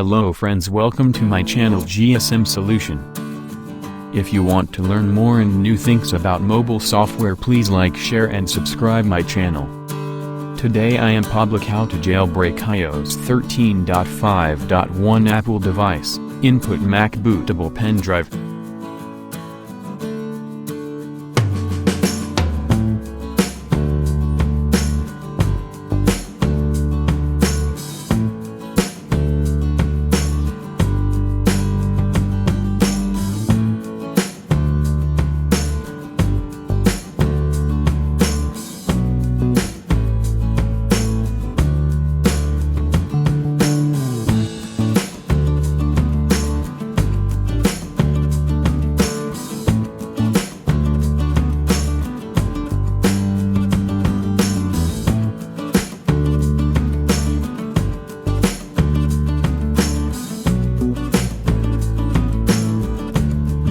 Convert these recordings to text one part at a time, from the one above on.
Hello friends, welcome to my channel GSM Solution. If you want to learn more and new things about mobile software, please like, share and subscribe my channel. Today I am public how to jailbreak iOS 13.5.1 Apple device, input Mac bootable pendrive.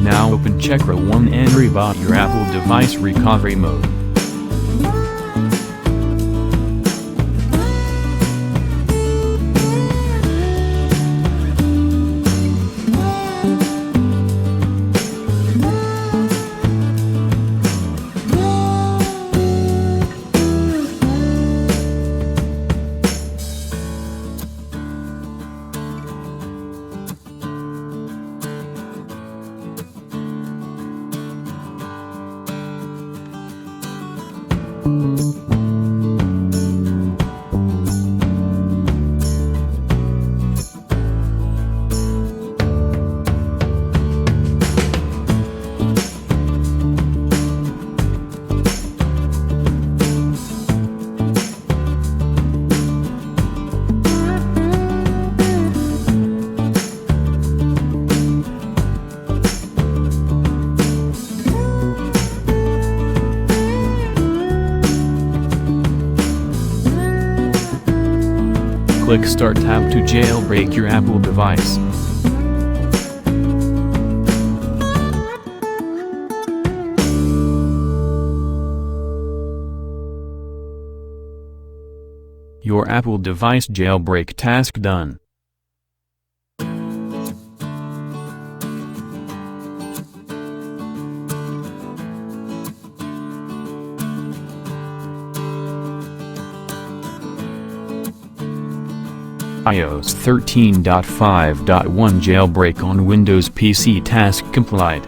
Now open Checkra1n and reboot your Apple device recovery mode. Click Start tab to jailbreak your Apple device. Your Apple device jailbreak task done. iOS 13.5.1 Jailbreak on Windows PC task complied.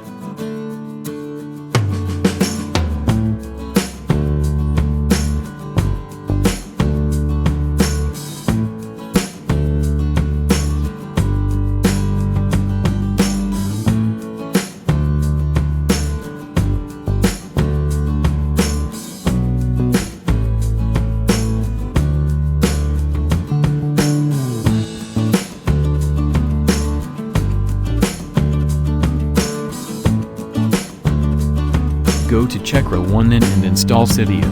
Go to Checkra1n and install Cydia.